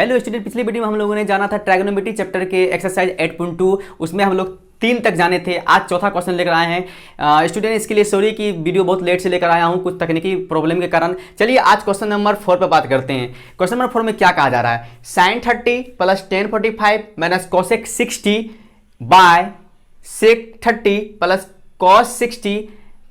Hello student, पिछली video में हम लोगों ने जाना था ट्रायगोनोमेट्री चैप्टर के एक्सरसाइज 8.2। उसमें हम लोग 3 तक जाने थे। आज चौथा क्वेश्चन लेकर आए हैं। स्टूडेंट इसके लिए सॉरी कि वीडियो बहुत लेट से लेकर आया हूं, कुछ तकनीकी प्रॉब्लम के कारण। चलिए आज क्वेश्चन नंबर 4 पर बात करते हैं। क्वेश्चन नंबर 4 में क्या कहा जा रहा है? sin 30 plus tan 45 minus cosec 60 by sec 30 plus cos 60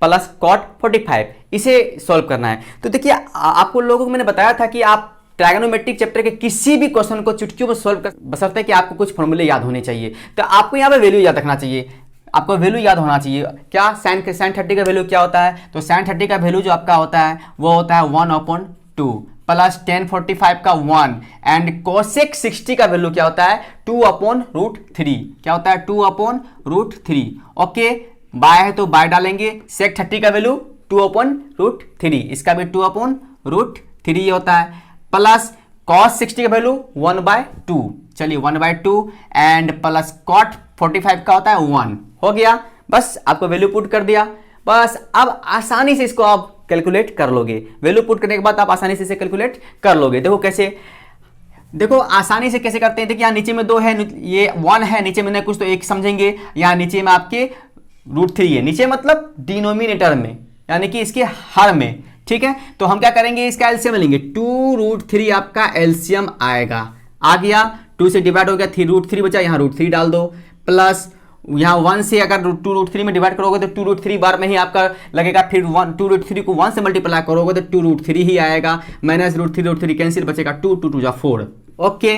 plus cot 45, इसे सॉल्व करना है। तो देखिए आपको लोगों को मैंने बताया था कि आप ट्रायगोनोमेट्रिक चैप्टर के किसी भी क्वेश्चन को चुटकियों में सॉल्व कर, बशर्ते कि आपको कुछ फॉर्मूले याद होने चाहिए। तो आपको यहाँ पे वैल्यू याद रखना चाहिए, आपको वैल्यू याद होना चाहिए। क्या sin 30 का वैल्यू क्या होता है? तो sin 30 का वैल्यू जो आपका होता है वो होता है 1/2 प्लस tan 45 का 1 एंड cosec 60 का वैल्यू क्या होता है? 2/√3। क्या होता है? 2/√3। ओके, बाय है तो बाय डालेंगे। sec 30 का वैल्यू 2/√3, इसका भी 2/√3 होता है। प्लस cos 60 का वैल्यू 1/2, चलिए 1/2 एंड प्लस cot 45 का होता है 1। हो गया, बस आपको वैल्यू पुट कर दिया। बस अब आसानी से इसको आप कैलकुलेट कर लोगे। वैल्यू पुट करने के बाद आप आसानी से इसे कैलकुलेट कर लोगे। देखो कैसे, देखो आसानी से कैसे करते हैं। देखिए यहाँ नीचे में 2 है, ये 1 है, नीचे में कुछ तो 1 समझेंगे। यहाँ नीचे में आपके √3 है, नीचे मतलब डिनोमिनेटर में, यानी कि इसके हर में। ठीक है, तो हम क्या करेंगे, इसका एलसीएम लेंगे। 2√3 आपका एलसीएम आएगा, आ गया। 2 से डिवाइड हो गया, 3√3 बचा, यहाँ √3 डाल दो। प्लस यहाँ 1 से अगर 2√3 में डिवाइड करोगे तो 2√3 बार में ही आपका लगेगा। फिर 2√3 को 1 से मल्टीप्लाई करोगे तो 2√3 ही आएगा। माइनस √3 कैंसिल, बचेगा 2 2 2 4। ओके,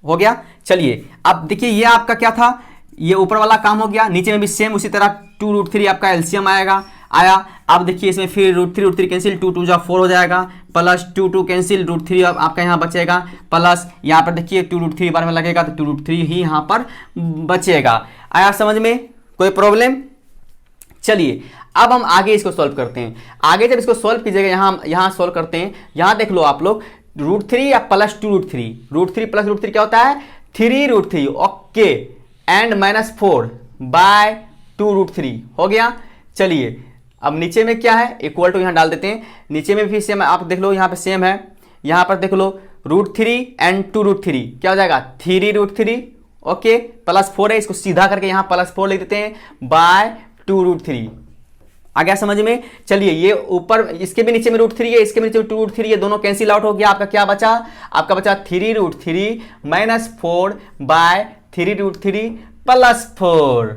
हो गया। चलिए अब देखिए ये आपका क्या था, ये ऊपर वाला काम हो गया। नीचे में भी सेम उसी तरह 2√3 आपका एलसीएम आएगा, आया। अब देखिए इसमें फिर √3 कैंसिल, 2 2 4 हो जाएगा। प्लस 2 2 कैंसिल, √3 आपका यहाँ बचेगा। प्लस यहाँ पर देखिए 2√3 बार में लगेगा तो 2√3 ही यहाँ पर बचेगा। आया समझ में? कोई प्रॉब्लम? चलिए अब हम आगे इसको सॉल्व करते हैं। आगे जब इसको सॉल्व कीजिएगा, यहाँ सॉल्व करते हैं। यहाँ देख लो आप लोग, √3 या प्लस 2√3, √3 प्लस √3 क्या होता है? 3√3। ओके, एंड माइनस 4 बाय 2√3 हो गया। चलिए अब नीचे में क्या है, इक्वल टू यहाँ डाल देते हैं। नीचे में भी सेम, आप देख लो यहाँ पे सेम है। यहाँ पर देख लो √3 एंड 2√3 क्या हो जाएगा? 3√3। ओके, प्लस 4 है, इसको सीधा करके यहाँ प्लस 4 लिख देते हैं बाय 2√3। आ गया समझ में? चलिए ये ऊपर, इसके भी नीचे में √3 है, इसके भी नीचे में 2√3 है, दोनों कैंसिल आउट हो गया। आपका क्या बचा? आपका बचा 3√3 माइनस 4 बाय 3√3 प्लस 4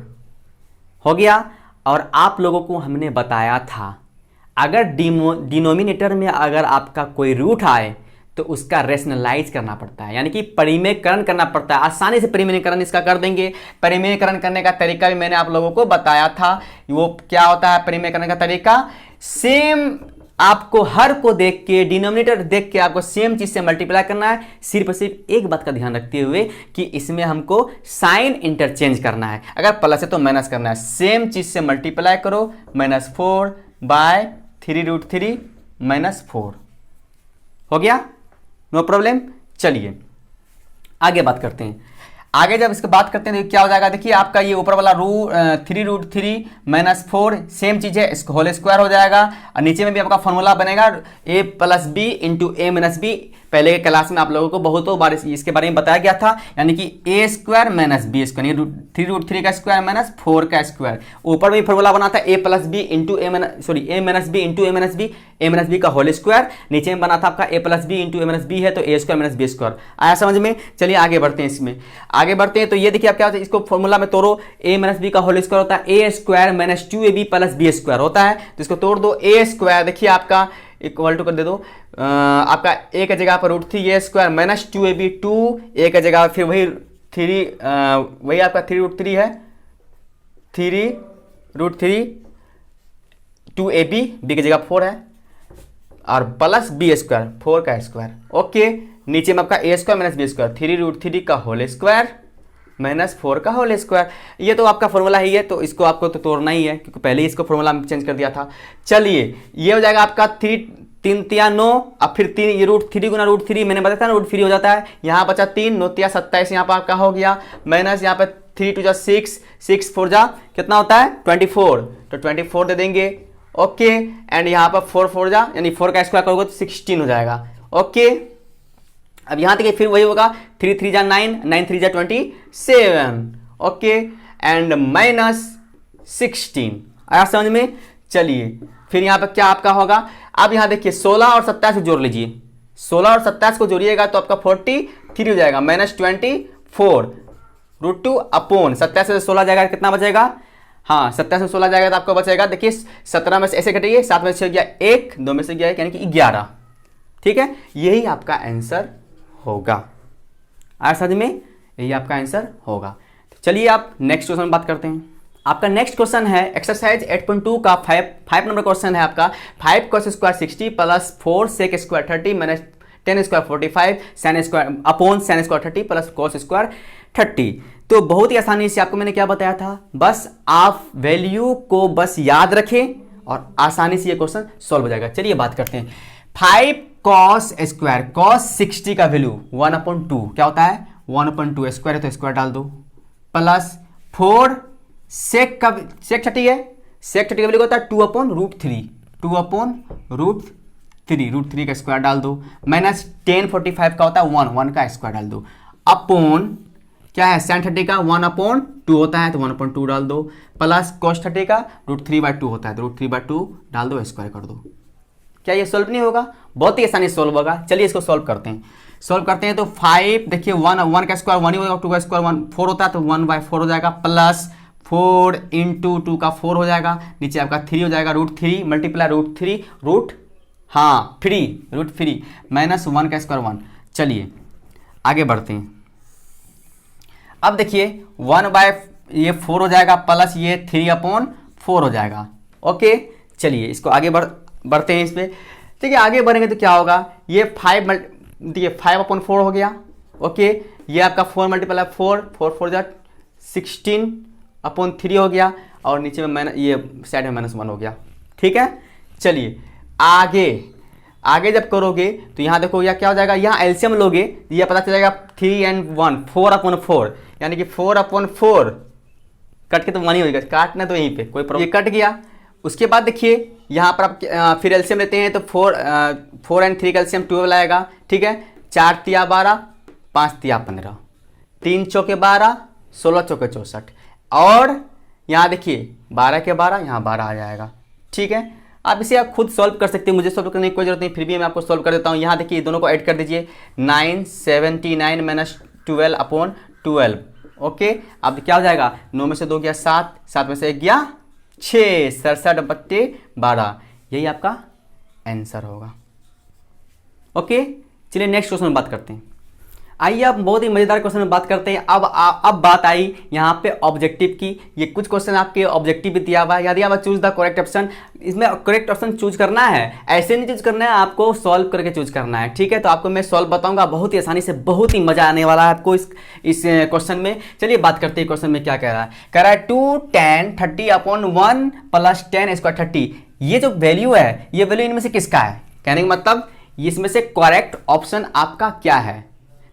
हो गया। और आप लोगों को हमने बताया था अगर डिनोमिनेटर में अगर आपका कोई रूट आए तो उसका रेशनलाइज करना पड़ता है, यानी कि परिमेयकरण करना पड़ता है। आसानी से परिमेयकरण इसका कर देंगे। परिमेयकरण करने का तरीका भी मैंने आप लोगों को बताया था। वो क्या होता है परिमेयकरण का तरीका? सेम आपको हर को देख के, डिनोमिनेटर देख के आपको सेम चीज से मल्टीप्लाई करना है। सिर्फ एक बात का ध्यान रखते हुए कि इसमें हमको साइन इंटरचेंज करना है। अगर प्लस है तो माइनस करना है। सेम चीज से मल्टीप्लाई करो, -4 बाय 3√3 -4 हो गया, नो प्रॉब्लम। चलिए आगे बात करते हैं। आगे जब इसकी बात करते हैं तो क्या हो जाएगा? देखिए आपका ये ऊपर वाला 3√3 -4 सेम चीज है, इसको होल स्क्वायर हो जाएगा। और नीचे में भी आपका फॉर्मूला बनेगा a + b × a - b। पहले के क्लास में आप लोगों को बहुतों बार इसके बारे में बताया गया था, यानी कि a² - b², 3√3 का स्क्वायर माइनस 4 का स्क्वायर। ऊपर में फॉर्मूला बना था a + b × a - b, a - b का होल स्क्वायर। नीचे में बना था आपका a + b × a - b है तो a² - b²। आया समझ में? चलिए आगे बढ़ते हैं। इसमें आगे बढ़ते हैं तो ये देखिए आप क्या होता है, इसको फॉर्मूला में तोड़ो। a - b का होल स्क्वायर होता है a² - 2ab + b² होता है, तो इसको तोड़ दो। a², देखिए आपका इक्वल टू कर दे दो। आपका a की जगह पर √3 a² - 2ab, 2 a की जगह फिर वही 3, वही आपका 3√3 है, 3√3 2ab, b की जगह 4 है, और प्लस b², 4 का स्क्वायर। ओके, नीचे में आपका a² - b², 3√3 का होल स्क्वायर -4 का होल स्क्वायर। ये तो आपका फॉर्मूला ही है, तो इसको आपको तो तोड़ना ही है क्योंकि पहले ही इसको फॉर्मूला में चेंज कर दिया था। चलिए ये हो जाएगा आपका 3 3 3 9, अब फिर 3 ये √3 गुना √3 मैंने बताया था ना, √3 हो जाता है। यहाँ बचा 3 9 3 27, यहाँ पर आपका हो गया। माइनस यहाँ पे 3 2 6 6 4 जा कितना होता है? 24, तो 24 दे देंगे। ओके, एंड यहाँ पर 4 4 जा, यानी 4 का स्क्वायर करोगे तो 16 हो जाएगा। ओके, अब यहाँ देखिए फिर वही होगा, 3 3 जा 9, 9 3 जा 27, ओके, एंड -16। आया समझ में? चलिए फिर यहाँ पर क्या आपका होगा, अब यहाँ देखिए 16 और 27 को जोड़ लीजिए, 16 और 27 को जोड़िएगा तो आपका 43 हो जाएगा, -24 √2 अपॉन 27 से 16 जाएगा, कितना बचेगा? हाँ 27 से 16 जाएगा तो आपको बचेगा, देखिए 17 में से ऐसे घटाइए, 7 में से गया 1, 2 में से गया 1, यानी कि 11। ठीक है, यही आपका आंसर होगा। आया समझ में? यही आपका आंसर होगा। तो चलिए आप नेक्स्ट क्वेश्चन में बात करते हैं। आपका नेक्स्ट क्वेश्चन है एक्सरसाइज 8.2 का 5 नंबर क्वेश्चन है आपका। 5 cos square 60 plus 4 sec square 30 minus 10 square 45 sin square upon sin square 30 plus cos square 30। तो बहुत ही आसानी से आपको मैंने क्या बताया था, बस आप वैल्यू को बस याद रखें और आसानी से ये क्वेश्चन सॉल्व हो जाएगा। चलिए बात करते हैं। 5 cos स्क्वायर, cos 60 का वैल्यू 1/2 क्या होता है? 1/2 स्क्वायर है तो स्क्वायर डाल दो, प्लस 4 sec 30 है, sec 30 का वैल्यू होता है 2/√3, 2/√3, √3 का स्क्वायर डाल दो, माइनस 10 45 का होता है 1 का स्क्वायर डाल दो, अपॉन क्या है sin 30 का 1/2 होता है तो 1/2 डाल दो, प्लस cos 30 का √3/2 होता है तो √3/2 डाल दो, स्क्वायर कर दो। क्या ये सॉल्व नहीं होगा? बहुत ही आसानी से सॉल्व होगा। चलिए इसको सॉल्व करते हैं। सॉल्व करते हैं तो 5 देखिए 1 का स्क्वायर 1 ही होगा, 2 का स्क्वायर 4 होता है तो 1/4 हो जाएगा, प्लस 4 इंटू 2 का 4 हो जाएगा, नीचे आपका 3 हो जाएगा, √3 मल्टीप्लाई √3 माइनस 1 का स्क्वायर 1। चलिए आगे बढ़ते हैं। अब देखिए 1/4 हो जाएगा, प्लस ये 3/4 हो जाएगा। ओके चलिए इसको आगे बढ़ते हैं इस पर। ठीक है, आगे बढ़ेंगे तो क्या होगा, ये 5/4 हो गया। ओके, ये आपका 4 मल्टीप्लाई 4 4 जा 16/3 हो गया, और नीचे में ये साइड में -1 हो गया। ठीक है, चलिए आगे जब करोगे तो यहाँ देखो यह क्या हो जाएगा, यहाँ एलसीएम लोगे ये पता चल जाएगा 3 and 1 4/4, यानी कि 4/4 कट के तो 1 ही होगा, काटना तो यहीं पे कोई प्रॉब्लम, ये कट गया। उसके बाद देखिए यहाँ पर आप फिर एलसीएम लेते हैं तो 4 and 3 का एलसीएम 12 आएगा। ठीक है, 4 तिया 12, 5 तिया 15, 3 चौके 12, 16 चौके 64, और यहाँ देखिए 12 के 12 यहाँ 12 आ जाएगा। ठीक है, आप इसे आप खुद सॉल्व कर सकते हैं, मुझे सॉल्व करने की कोई जरूरत नहीं, फिर भी मैं आपको सॉल्व कर देता हूँ। यहाँ देखिए दोनों को ऐड कर दीजिए, 979 माइनस 12/12। ओके, अब क्या हो जाएगा, 9 में से 2 गया 7, 7 में से 1 गया 6, 67/12, यही आपका आंसर होगा। ओके चलिए नेक्स्ट क्वेश्चन में बात करते हैं। आइए अब बहुत ही मजेदार क्वेश्चन में बात करते हैं। अब बात आई यहाँ पे ऑब्जेक्टिव की। ये कुछ क्वेश्चन आपके ऑब्जेक्टिव भी दिया हुआ है, यदि आप चूज द करेक्ट ऑप्शन, इसमें करेक्ट ऑप्शन चूज करना है, ऐसे नहीं चूज करना है, आपको सॉल्व करके चूज करना है। ठीक है, तो आपको मैं सॉल्व बताऊंगा बहुत ही आसानी से, बहुत ही मजा आने वाला है आपको इस क्वेश्चन में। चलिए बात करते हैं क्वेश्चन में क्या कह रहा है। कह रहा है 2 tan 30/1 प्लस 10 स्क्वायर 30, ये जो वैल्यू है ये वैल्यू इनमें से किसका है? कहने का मतलब इसमें से करेक्ट ऑप्शन आपका क्या है।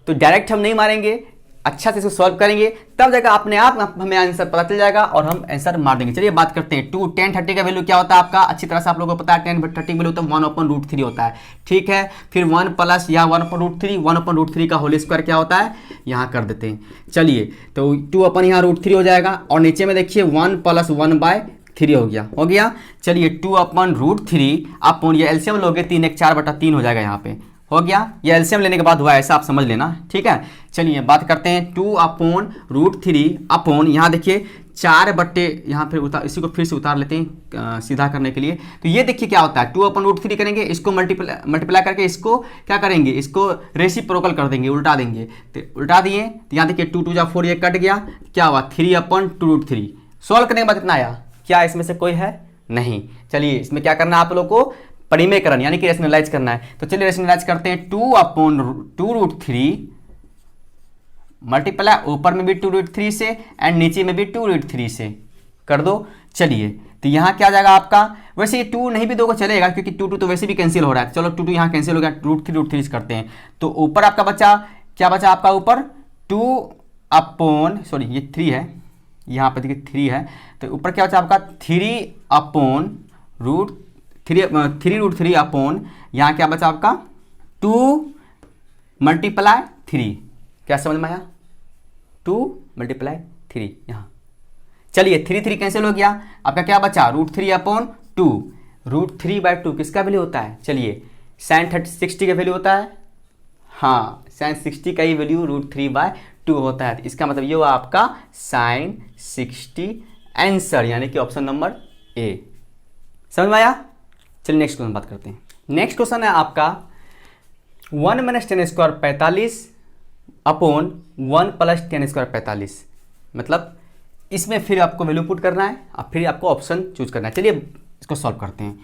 तो डायरेक्ट हम नहीं मारेंगे, अच्छा से इसको सॉल्व करेंगे, तब जाकर अपने आप हमें आंसर पता चल जाएगा और हम आंसर मार देंगे। चलिए बात करते हैं। 2 tan 30 का वैल्यू क्या होता है आपका, अच्छी तरह से आप लोगों को पता है, tan 30 वैल्यू तो 1/√3 होता है। ठीक है, फिर 1 प्लस यहाँ 1/√3 का होल स्क्वायर क्या होता है, यहाँ कर देते हैं। चलिए तो 2 यहाँ √3 हो जाएगा, और नीचे में देखिए 1 + 1/3 हो गया। चलिए 2/√3 अपॉन ये एलसीएम लोगे 3 1 4/3 हो जाएगा, यहाँ पे हो गया। ये एलसीएम लेने के बाद हुआ, ऐसा आप समझ लेना। ठीक है, चलिए बात करते हैं 2/√3 अपॉन यहाँ देखिए 4 यहाँ फिर इसी को फिर से उतार लेते हैं सीधा करने के लिए। तो ये देखिए क्या होता है, 2/√3 करेंगे, इसको मल्टीप्लाई करके इसको क्या करेंगे, इसको रेसिप्रोकल कर देंगे, उल्टा देंगे। तो उल्टा दिए तो यहाँ देखिए 2 2 जा 4, ये कट गया, क्या हुआ 3/√3। सॉल्व करने के बाद कितना आया, क्या इसमें से कोई है? नहीं। चलिए इसमें क्या करना है आप लोग को, परिमेयकरण यानी कि रेशनलाइज करना है। तो चलिए रेशनलाइज करते हैं। 2/2√3 मल्टीप्लाई ऊपर में भी 2√3 से एंड नीचे में भी 2√3 से कर दो। चलिए तो यहाँ क्या आ जाएगा आपका, वैसे ये 2 नहीं भी दोगे चलेगा, क्योंकि 2 तो वैसे भी कैंसिल हो रहा है। चलो 2 यहाँ कैंसिल हो गया, √3 करते हैं। तो ऊपर आपका बचा, क्या बचा आपका ऊपर, 3 है, यहाँ पर देखिए 3 है, तो ऊपर क्या बचा आपका 3/√3 अपॉन यहाँ क्या बचा आपका 2 मल्टीप्लाई 3, क्या समझ में आया, 2 मल्टीप्लाई 3 यहाँ। चलिए 3 3 कैंसिल हो गया, आपका क्या बचा √3/2, √3/2 किसका वैल्यू होता है, चलिए sin 60 का वैल्यू होता है, हाँ sin 60 का ही वैल्यू √3/2 होता है। इसका मतलब ये हुआ आपका sin 60 आंसर, यानी कि ऑप्शन नंबर ए। समझ में आया। चलिए नेक्स्ट क्वेश्चन बात करते हैं। नेक्स्ट क्वेश्चन है आपका 1 - 10² 45 अपॉन 1 + 10² 45, मतलब इसमें फिर आपको वैल्यू पुट करना है और फिर आपको ऑप्शन चूज करना है। चलिए इसको सॉल्व करते हैं।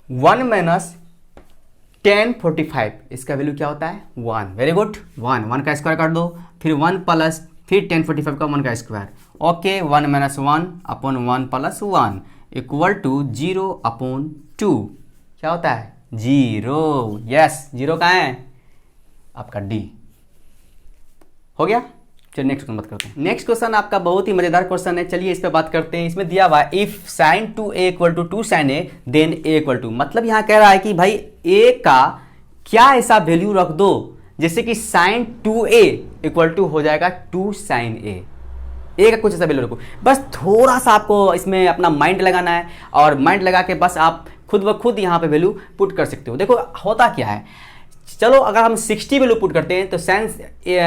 1 - 10 45, इसका वैल्यू क्या होता है 1, वेरी गुड, 1 का स्क्वायर कर दो, फिर 1 प्लस फिर 10 45 का 1 का square, okay 1 - 1 upon 1 + 1 equal to 0/2, क्या होता है 0, यस 0 कहाँ है आपका डी, हो गया। चलिए नेक्स्ट क्वेश्चन बात करते हैं। नेक्स्ट क्वेश्चन आपका बहुत ही मजेदार क्वेश्चन है, चलिए इस पे बात करते हैं। इसमें दिया हुआ है if sin 2a = 2 sin a then a = मतलब यहाँ कह रहा है कि भाई a का क्या ऐसा वैल्यू रख दो जैसे कि sin 2a = हो जाएगा 2 sin a का कुछ ऐसा वैल्यू रखो। बस थोड़ा सा आपको इसमें अपना माइंड लगाना है और माइंड लगा के बस आप खुद ब खुद यहाँ पे वैल्यू पुट कर सकते हो। देखो होता क्या है, चलो अगर हम 60 वैल्यू पुट करते हैं तो sin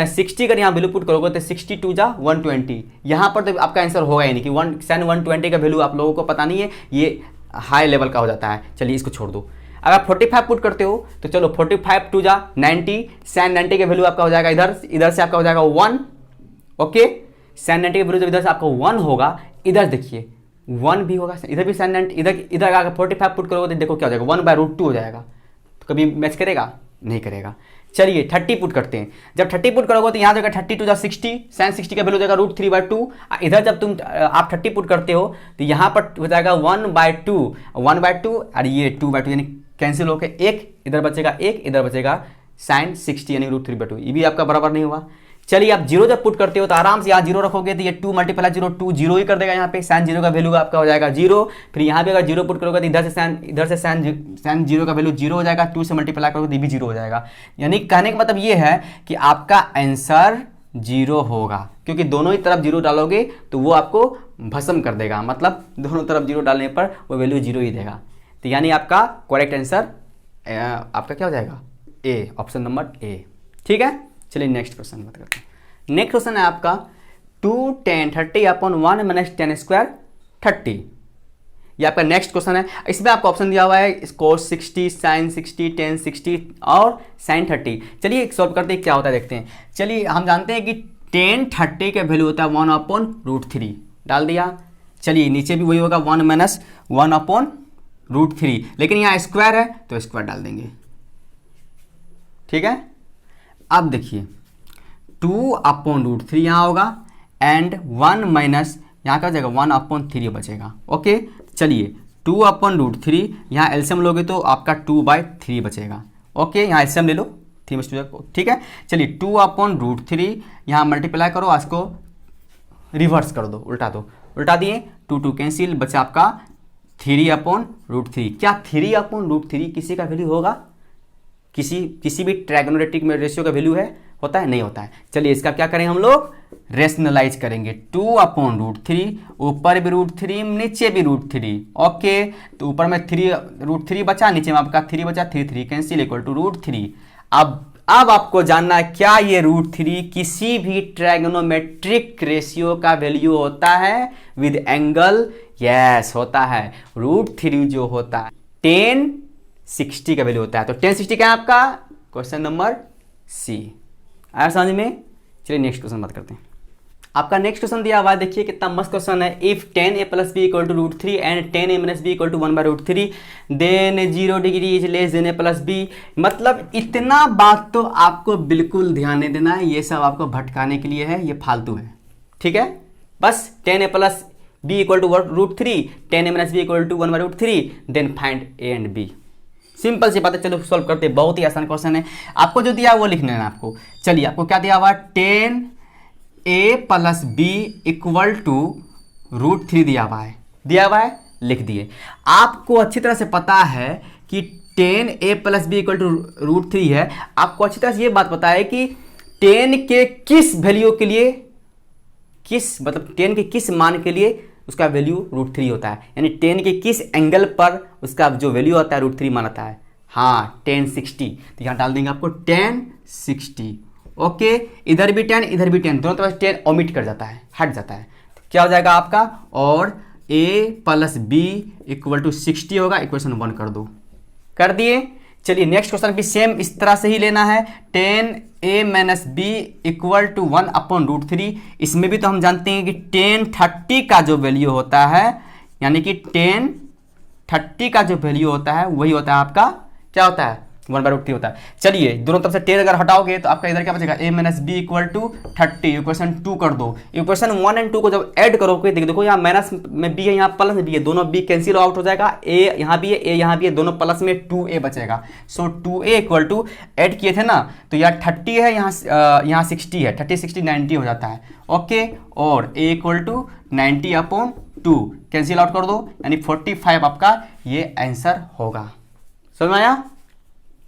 60 अगर यहाँ वैल्यू पुट करोगे तो 62 जा 120, यहाँ पर तो आपका आंसर होगा ही नहीं कि sin 120 का वैल्यू आप लोगों को पता नहीं है, ये हाई लेवल का हो जाता है। चलिए इसको छोड़ दो। अगर 45 पुट करते हो तो चलो 45 2 जा 90, sin 90 का वैल्यू आपका हो जाएगा इधर से आपका हो जाएगा 1, ओके sin 90 का वैल्यू जब इधर से आपका 1 होगा, इधर देखिए 1 भी होगा, इधर भी sin 90, इधर अगर 45 पुट करोगे तो देखो क्या हो जाएगा 1/√2 हो जाएगा, तो कभी मैच करेगा नहीं करेगा। चलिए 30 पुट करते हैं। जब 30 पुट करोगे तो यहाँ जाएगा 30 2 जा 60, sin 60 का वैल्यू हो जाएगा √3/2। इधर जब आप 30 पुट करते हो तो यहाँ पर हो जाएगा 1/2 और ये 2/2 यानी कैंसिल होकर एक इधर बचेगा, एक इधर बचेगा sin 60 यानी √3/2, ये भी आपका बराबर नहीं हुआ। चलिए आप 0 जब पुट करते हो तो आराम से यहाँ 0 रखोगे तो ये 2 × 0 2 0 ही कर देगा, यहाँ पे sin 0 का वैल्यू आपका हो जाएगा 0। फिर यहाँ पे अगर 0 पुट करोगे तो इधर से sin 0 का वैल्यू 0 हो जाएगा, 2 से मल्टीप्लाई करोगे तो ये भी 0 हो जाएगा। यानी कहने का मतलब ये है कि आपका आंसर 0 होगा, क्योंकि दोनों ही तरफ 0 डालोगे तो वो आपको भस्म कर देगा, मतलब दोनों तरफ 0 डालने पर वो वैल्यू 0 ही देगा। तो यानी आपका करेक्ट आंसर आपका क्या हो जाएगा ए, ऑप्शन नंबर ए, ठीक है। चलिए नेक्स्ट क्वेश्चन बात करते हैं। नेक्स्ट क्वेश्चन है आपका 2 10 30 अपॉन 1 - 10² 30, ये आपका नेक्स्ट क्वेश्चन है। इसमें आपको ऑप्शन दिया हुआ है cos 60, sin 60, tan 60 और sin 30। चलिए सॉल्व करते हैं क्या होता है देखते हैं। चलिए हम जानते हैं कि tan 30 का वैल्यू होता है 1/√3, डाल दिया। चलिए नीचे भी वही होगा 1 - 1/√3, लेकिन यहाँ स्क्वायर है तो स्क्वायर डाल देंगे, ठीक है। अब देखिए 2/√3 यहाँ होगा एंड 1 माइनस यहाँ क्या हो जाएगा 1/3 बचेगा, ओके। चलिए 2/√3 यहाँ एलसीएम लोगे तो आपका 2/3 बचेगा, ओके। यहाँ एलसीएम ले लो 3/2, ठीक है। चलिए 2/√3 यहाँ मल्टीप्लाई करो, इसको रिवर्स कर दो, उल्टा दो, उल्टा दिए 2 2 कैंसिल, बचा आपका 3/√3। क्या 3/√3 किसी का वैल्यू होगा, किसी भी ट्रायगोनोमेट्रिक में रेशियो का वैल्यू है, होता है नहीं होता है। चलिए इसका क्या करेंगे हम लोग, रेशनलाइज करेंगे। 2/√3 ऊपर भी √3 नीचे भी √3, ओके। तो ऊपर में √3 बचा, नीचे में आपका 3 बचा, 3 3 कैंसिल इक्वल टू √3। अब आपको जानना है क्या ये √3 किसी भी ट्रायगोनोमेट्रिक रेशियो का वैल्यू होता है विद एंगल, यस होता है। √3 जो होता है tan 60 का वैल्यू होता है, तो tan 60 क्या है आपका, क्वेश्चन नंबर सी। आया समझ में। चलिए नेक्स्ट क्वेश्चन बात करते हैं। आपका नेक्स्ट क्वेश्चन दिया हुआ है, देखिए कितना मस्त क्वेश्चन है। If tan a + b = √3 and tan a - b = 1/√3 then 0 degree is less than a + b। मतलब इतना बात तो आपको बिल्कुल ध्यान नहीं देना है, ये सब आपको भटकाने के लिए है, ये फालतू है, ठीक है। बस tan a + b = √3, tan a - b = 1/√3 then find a and b। Simple सी बात है, चलो सॉल्व करते हैं। बहुत ही आसान क्वेश्चन है, आपको जो दिया वो लिखना है आपको। चलिए आपको क्या दिया हुआ है, tan a + b = √3 दिया हुआ है, लिख दिए। आपको अच्छी तरह से पता है कि 10a+b=√3 है, आपको अच्छी तरह से ये बात पता है कि 10 के किस वैल्यू के लिए, किस मतलब 10 के किस मान के लिए उसका वैल्यू √3 होता है, यानी 10 के किस एंगल पर उसका जो वैल्यू होता है √3 मान आता है। हाँ 1060, तो यहाँ डाल देंगे आपको 1060। ओके, इधर भी 10 इधर भी 10, दोनों तरफ 10 ओमिट कर जाता है, हट जाता है, तो क्या हो जाएगा आपका, और a+b=60 होगा, इक्वेशन 1 कर दो, कर दिए। चलिए नेक्स्ट क्वेश्चन भी सेम इस तरह से ही लेना है, 10a-b=1/√3। इसमें भी तो हम जानते हैं कि 1030 का जो वैल्यू होता है, यानी कि 1030 का जो वैल्यू होता है वही होता है आपका, क्या होता है, 1/√3 होता है। चलिए दोनों तरफ से 10 अगर हटाओगे तो आपका इधर क्या बचेगा, a-b=30, इक्वेशन 2 कर दो। इक्वेशन 1 और 2 को जब ऐड करोगे, देखो यहाँ माइनस में b है, यहाँ प्लस में b है, दोनों b कैंसिल आउट हो जाएगा, a यहाँ भी है, a यहाँ भी है, दोनों प्लस में 2a बचेगा। सो 2a ऐड किए थे ना, तो यहाँ 30 है, यहाँ 60 है, 30 60 90 हो जाता है। ओके, और a=90/2 कैंसिल आउट कर दो, यानी 45 आपका ये आंसर होगा। समझ में आया?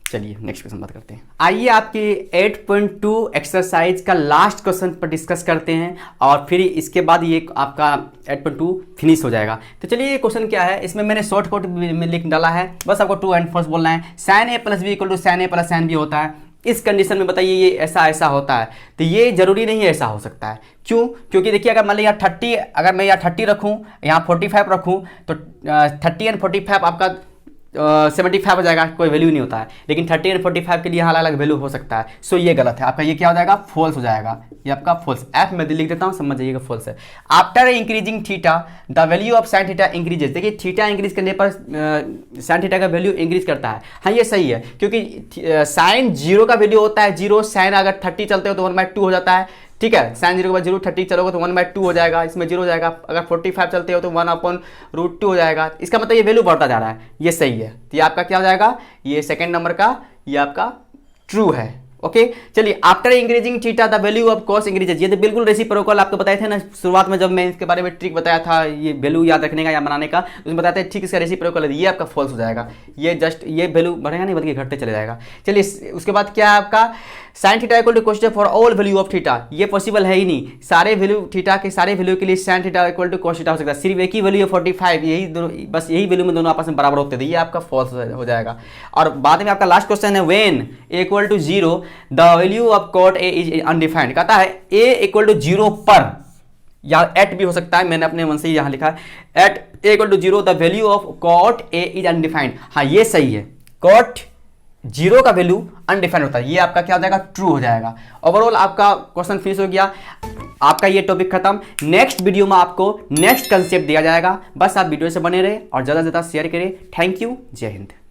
चलिए नेक्स्ट क्वेश्चन बात करते हैं। आइए आपके 8.2 एक्सरसाइज का लास्ट क्वेश्चन पर डिस्कस करते हैं, और फिर इसके बाद ये आपका 8.2 फिनिश हो जाएगा। तो चलिए ये क्वेश्चन क्या है, इसमें मैंने शॉर्ट कोट में लिख डाला है, बस आपको ट्रू एंड फॉल्स बोलना है। sin a + b = sin a + sin b होता है, इस कंडीशन में बताइए ये ऐसा होता है, तो ये जरूरी नहीं है ऐसा हो सकता है। क्यों? क्योंकि देखिए अगर मान लीजिए 30, अगर मैं यहाँ 30 रखूँ, यहाँ 45 रखूँ, तो 30 और 45 आपका 75 हो जाएगा, कोई वैल्यू नहीं होता है। लेकिन 30 और 45 के लिए अलग अलग वैल्यू हो सकता है। सो ये गलत है आपका, ये क्या हो जाएगा, फॉल्स हो जाएगा, ये आपका फॉल्स। एफ में लिख देता हूँ, समझ जाइएगा फॉल्स है। After increasing theta the value of sine theta increases. देखिए थीटा इंक्रीज करने पर साइन थीटा का वैल्यू इंक्रीज करता है। हाँ ये सही है, क्योंकि साइन 0 का वैल्यू होता है 0, साइन अगर 30 चलते हो तो 1/2 हो जाता है, ठीक है। साइन 0 के बाद 0 30 चलोगे तो 1/2 हो जाएगा, इसमें 0 हो जाएगा। अगर 45 चलते हो तो 1/√2 हो जाएगा। इसका मतलब ये वैल्यू बढ़ता जा रहा है, ये सही है। तो ये आपका क्या हो जाएगा, ये सेकंड नंबर का ये आपका ट्रू है। ओके चलिए, after increasing theta the value of cos increases. ये तो बिल्कुल रेसिप्रोकल आपको बताए थे ना शुरुआत में, जब मैं इसके बारे में ट्रिक बताया था ये वैल्यू याद रखने का या बनाने का, उसमें बताते हैं ठीक इसका रेसिप्रोकल है। ये आपका फॉल्स हो जाएगा, ये जस्ट ये वैल्यू बढ़ेगा नहीं बल्कि घटते चले जाएगा। चलिए उसके बाद क्या है आपका, sine theta equal to cos for all value of theta. ये पॉसिबल है ही नहीं, सारे वैल्यू थीटा के सारे वैल्यू के लिए sine theta equal to cos theta हो सकता है। सिर्फ एक ही वैल्यू 45, यही दोनों, बस यही वैल्यू में दोनों आपस में बराबर होते थे, ये आपका फॉल्स हो जाएगा। और बाद में आपका लास्ट क्वेश्चन है when a equal to 0 the value of cot a is undefined. कहता है a इक्वल टू 0 पर, या एट भी हो सकता है, मैंने अपने मन से यहाँ लिखा है at a equal to 0 the value of cot a is undefined. हाँ ये सही है, कॉट 0 का वैल्यू अनडिफाइंड होता है, ये आपका क्या हो जाएगा, ट्रू हो जाएगा। ओवरऑल आपका क्वेश्चन फिनिश हो गया, आपका ये टॉपिक खत्म। नेक्स्ट वीडियो में आपको नेक्स्ट कंसेप्ट दिया जाएगा, बस आप वीडियो से बने रहे और ज़्यादा से ज़्यादा शेयर करें। थैंक यू, जय हिंद।